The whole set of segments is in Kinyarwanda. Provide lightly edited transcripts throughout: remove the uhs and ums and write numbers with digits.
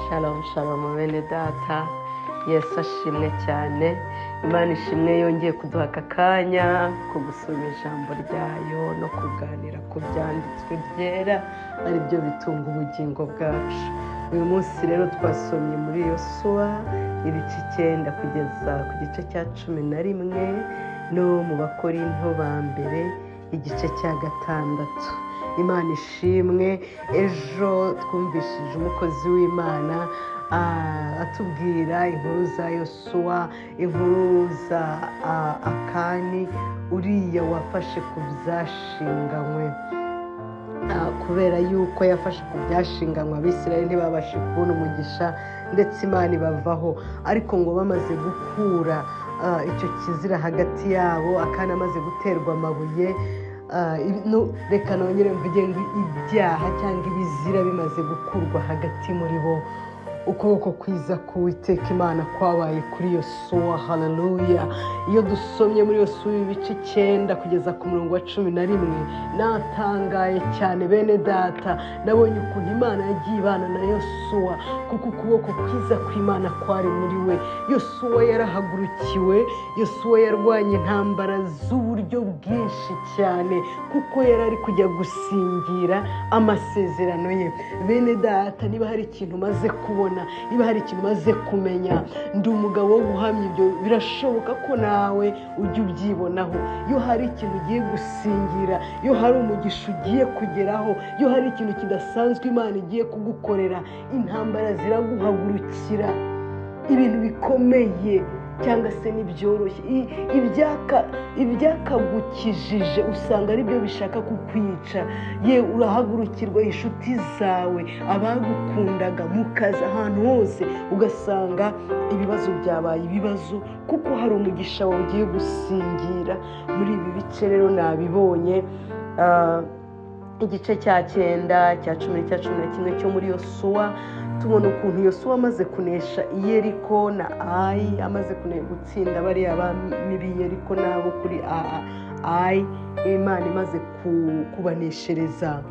Shalom shalom bene data, Yesu ashimwe cyane. Imana ishimwe yongeye kuduha aka kanya ko gusoma ijambo ryayo no kuganira ku byanditswe byera ari byo bitunga ubugingo bwacu. Uyu munsi rero twasomye muri Yosuwa ibice 9 kugeza ku gice cya 11 no mu Bakorinto ba mbere igice cya 6. Imana ishimwe. Ejo twumvishije umukozi w'Imana atubwira inkuru za Yosuwa, inkuru za Akani, uriya wafashe ku byashinganywe. Kubera yuko yafashe ku byashinganywe, Abisirayeli ntibabashe kubona umugisha ndetse Imana ibavaho. Ariko ngo bamaze gukura icyo kizira hagati yabo, Akani amaze guterwa amabuye, reka nongere mvuge ngo ibyaha cyangwa ibizira bimaze gukurwa hagati muri bo, ukuboko kwiza k'Uwiteka Imana kwabaye kuri Yosuwa. Haleluya. Iyo dusomye muri Yosuwa ibice 9 kugeza ku murongo wa 11, natangaye cyane bene data. Nabonye ukuntu Imana yagiye ibana na Yosuwa, kuko ukuboko kwiza kw'Imana kwari muri we. Yosuwa yarahagurukiwe, Yosuwa yarwanye intambara z'uburyo bwinshi cyane, kuko yari ari kujya gusingira amasezerano ye. Bene data, niba hari ikintu maze kubona, niba hari ikintu maze kumenya, ndi umugabo wo guhamya ibyo. Birashoboka ko nawe ujya ubyibonaho. Iyo hari ikintu ugiye gusingira, iyo hari umugisha ugiye kugeraho, iyo hari ikintu kidasanzwe Imana igiye kugukorera, intambara ziraguhagurukira. Ibintu bikomeye cyangwa se n'ibyoroshye, ibyakagukijije usanga ari byo bishaka kukwica. Ye urahagurukirwa, inshuti zawe, abagukundaga, mu kazi, ahantu hose ugasanga ibibazo byabaye ibibazo, kuko hari umugisha wawe ugiye gusingira. Muri ibi bice rero nabibonye igice cya 9, cya 10, cya 11 cyo muri Yosuwa, tubona ukuntu Yosuwa amaze kunesha Yeriko na Ai, amaze gutsinda bariya bami b'Yeriko nabo kuri Ai, Imana imaze kubaneshereza.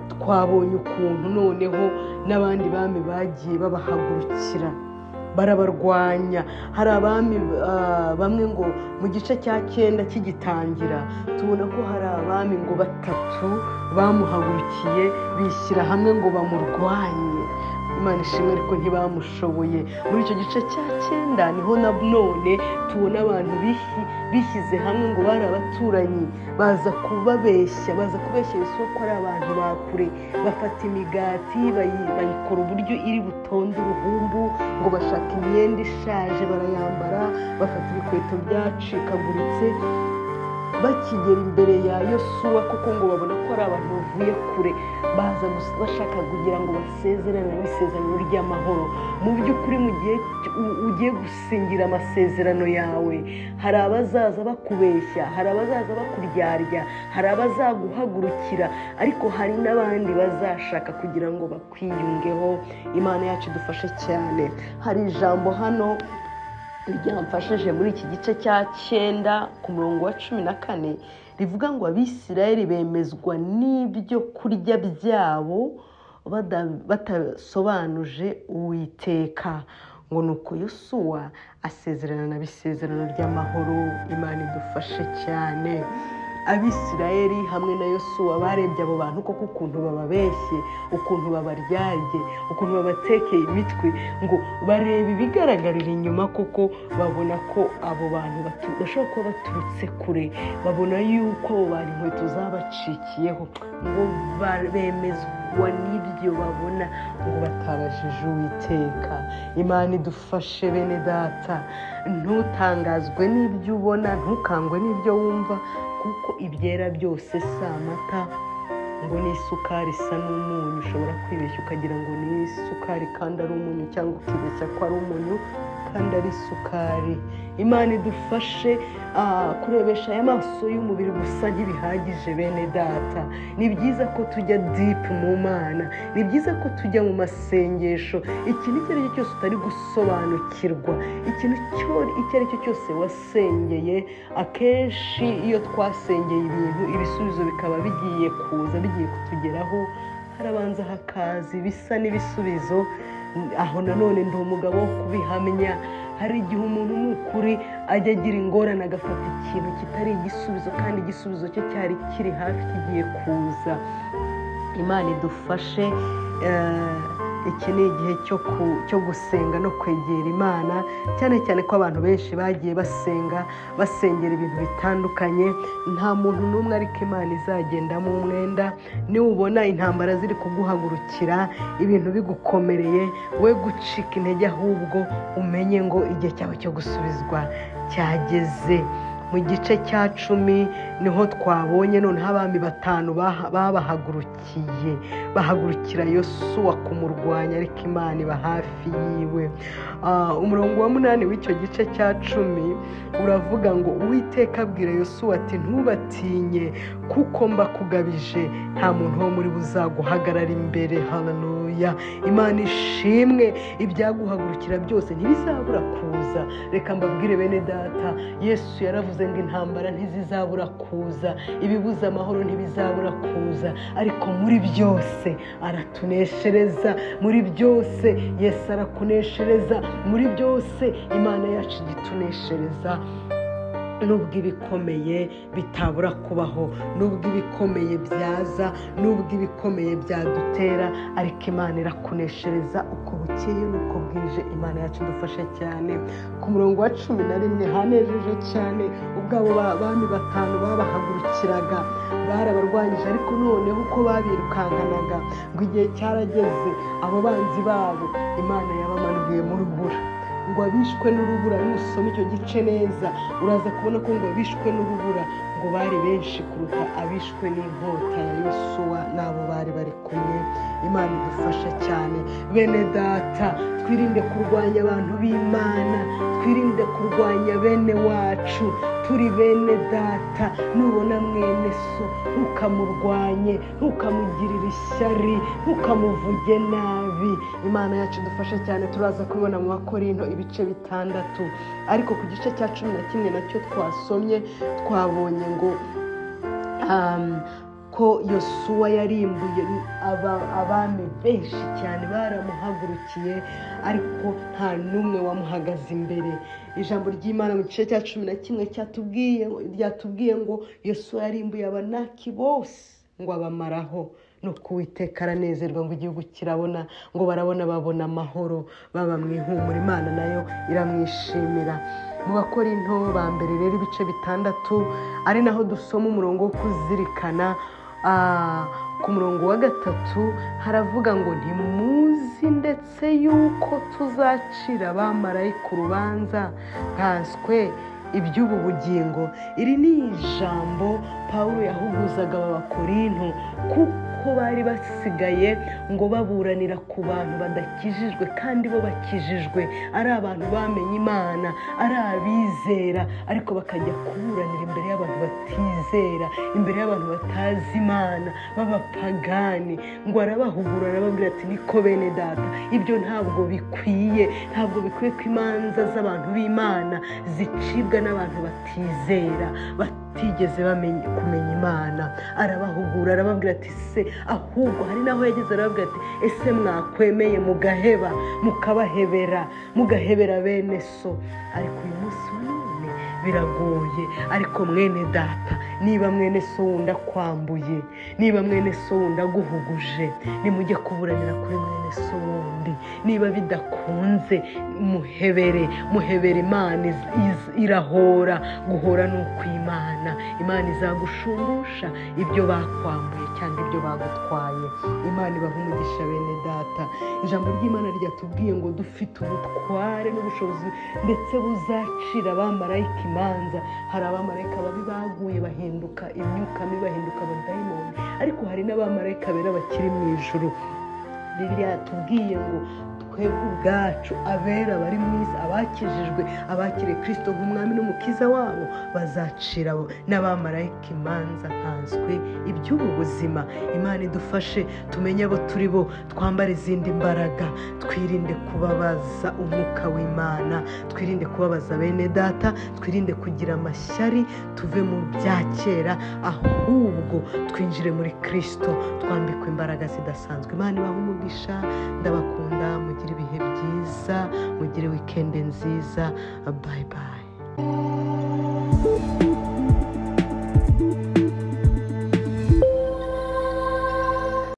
Twabonye ukuntu noneho n'abandi bami bagiye babahagurukira, barabarwanya. Hari abami bamwe ngo mu gice cya 9 kigitangira, tubona ko hari abami ngo 3 bamuhagurukiye bishyira hamwe ngo bamurwanye. Imana ishimwe, ariko ntibamushoboye. Muri icyo gice cya 9 niho none tubona abantu bishyize hamwe ngo bari abaturanyi, baza kubeshya Yosuwa ko ari abantu bakure. Bafata imigati bayikora uburyo iri butonde uruhumbu, ngo bashaka imyenda ishaje barayambara, bafata ibikweto byacikaguritse. Bakigera imbere ya Yosuwa, kuko ngo babona ko ari abantu bavuye kure, baza bashaka kugira ngo basezerane n'isezerano ry'amahoro. Mu by'ukuri mu gihe ugiye gusingira amasezerano yawe, hari abazaza bakubeshya, hari abazaza bakuryarya, hari abazaguhagurukira, ariko hari n'abandi bazashaka kugira ngo bakwiyungeho. Imana yacu idufashe cyane. Hari ijambo hano ryamfashije muri iki gice cya 9 ku murongo wa 14, rivuga ngo Abisirayeli bemezwa n'ibyo kurya byabo batasobanuje Uwiteka. Ngo nuko Yosuwa asezerana n'isezerano ry'amahoro. Imana idufashe cyane. Abisirayeli hamwe na Yosuwa barebye abo bantu koko ukuntu bababeshye, ukuntu babaryarye, ukuntu babatekeye imitwe, ngo bareba ibigaragarira inyuma, koko babona ko abo bantu bashobora kuba baturutse kure, babona yuko abo bantu inkweto zabacikiyeho, ngo bemezwa n'ibyo babona, ngo batabajije Uwiteka. Imana idufashe bene data, ntutangazwe n'ibyo ubona, ntukangwe n'ibyo wumva, kuko ibyera byose si amata ngo ni isukari isa n'umunyu. Ushobora kwibeshya ukagira ngo ni isukari kandi ari umunyu, cyangwa ukibeshya ko ari umunyu kandi ari isukari. Imana idufashe kurebesha aya maso y'umubiri gusa ntibihagije bene data. Ni byiza ko tujya deep mu Mana, ni byiza ko tujya mu masengesho. Ikintu icyo ari cyo cyose utari gusobanukirwa, ikintu icyo ari cyo cyose wasengeye, akenshi iyo twasengeye ibintu ibisubizo bikaba bigiye kuza, bigiye kutugeraho, harabanza hakaza ibisa n'ibisubizo. Aho nanone ndi umugabo wo kubihamya. Hari igihe umuntu n'ukuri ajya agira ingorane agafata ikintu kitari igisubizo kandi igisubizo cye cyari kiri hafi kigiye kuza. Imana idufashe. Iki ni igihe cyo gusenga no kwegera Imana, cyane cyane ko abantu benshi bagiye basengera ibintu bitandukanye. Nta muntu n'umwe ariko Imana izagendamo umwenda. Niwubona intambara ziri kuguhagurukira, ibintu bigukomereye, we gucika intege, ahubwo umenye ngo igihe cyawe cyo gusubizwa cyageze. Mu gice cya 10 niho twabonye noneho abami 5 bahagurukira Yosuwa kumurwanya, ariko Imana iba hafi yiwe. Umurongo wa 8 w'icyo gice cya 10 uravuga ngo Uwiteka abwira Yosuwa ati ntubatinye kuko mbakugabije, nta muntu wo muri buzaguhagarara imbere. Haleluya. Imana ishimwe. Ibyaguhagurukira byose ntibizabura kuza. Reka mbabwire bene data, Yesu yaravuze ngo intambara ntizizabura kuza, ibibuza amahoro ntibizabura kuza, ariko muri byose aratuneshereza. Muri byose Yesu arakuneshereza. Muri byose Imana yacu igituneshereza. Nubwo ibikomeye bitabura kubaho, nubwo ibikomeye byaza, nubwo ibikomeye byadutera, ariko Imana irakuneshereza uko bukeye n'uko bwije. Imana yacu idufashe cyane. Ku murongo wa 11 hanejeje cyane. Ubwo abo bami 5 babahagurukiraga barabarwanyije, ariko noneho uko babirukankanaga ngo igihe cyarageze abo banzi babo Imana yabamanuye mu rubura. Ngo abishwe n'urubura, nusoma icyo gice neza uraza kubona ko ngo abishwe n'urubura ngo bari benshi kuruta abishwe n'inkota ya Yosuwa n'abo bari kumwe. Imana idufasha cyane bene data. Twirinde kurwanya abantu b'Imana, twirinde kurwanya bene wacu. Turi bene data. Nubona mwene so ntukamurwanye, ntukamugirire ishyari, ntukamuvuge nabi. Imana yacu idufasha cyane. Turaza kubibona mu Bakorinto ibice 6, ariko ku gice cya 11 nacyo twasomye twabonye ngo ko Yosuwa yarimbuye abami benshi cyane, baramuhagurukiye ariko nta n'umwe wamuhagaze imbere. Ijambo ry'Imana mu gice cya 11 ryatubwiye ngo Yosuwa yarimbuye Abanaki bose ngo abamaraho. Nuko Uwiteka aranezerwa ngo igihugu kirabona, ngo babona amahoro, baba mu ihumure. Imana nayo iramwishimira. Mu Bakorinto ba mbere rero ibice 6 ari naho dusoma umurongo wo kuzirikana. Ku murongo wa 3 haravuga ngo ntimuzi ndetse yuko tuzacira abamarayika urubanza nkanswe iby'ubu bugingo. Iri ni ijambo Pawulo yahuguzaga Abakorinto kuko bari basigaye ngo baburanira ku bantu badakijijwe, kandi bo bakijijwe, ari abantu bamenye Imana, ari abizera, ariko bakajya kuburanira imbere y'abantu batizera, imbere y'abantu batazi Imana, b'abapagani. Ngo arabahugura arababwira ati niko bene data, ibyo ntabwo bikwiye ko imanza z'abantu b'Imana zicibwa n'abantu batizera, batigeze kumenya Imana. Arabahugura arababwira ati se ahubwo hari naho yageze arababwira ati ese mwakwemeye mugahebera bene so. Ariko uyu munsi none biragoye. Ariko mwene data, niba mwene so wundi akwambuye, niba mwene so wundi aguhuguje, nimujye kuburanira kuri mwene so wundi. Niba bidakunze muhebere. Imana irahora. Guhora nuko Imana izagushumbusha ibyo bakwambuye cyangwa ibyo bagutwaye. Imana ibaha umugisha bene data. Ijambo ry'Imana ryatubwiye ngo dufite ubutware n'ubushobozi ndetse buzacira abamarayika imanza. Hari abamarayika babi baguye bahinduka imyuka mibi, bahinduka abadayimoni, ariko hari n'abamarayika bera bakiri mu ijuru. Bibiliya yatubwiye ngo twebwe ubwacu abera bari mu isi abakijijwe abakiriye Kristo nk'umwami n'umukiza wabo bazacira n'abamarayika imanza nkanswe iby'ubu buzima. Imana idufashe tumenye abo turi bo, twambare izindi mbaraga, twirinde kubabaza umwuka w'Imana, twirinde kubabaza bene data, twirinde kugira amashyari, tuve mu bya kera ahubwo twinjire muri Kristo twambikwe imbaraga zidasanzwe. Imana ibahe umugisha, ndabakunda, mugire ibihe byiza, mugire weekend nziza, bye bye.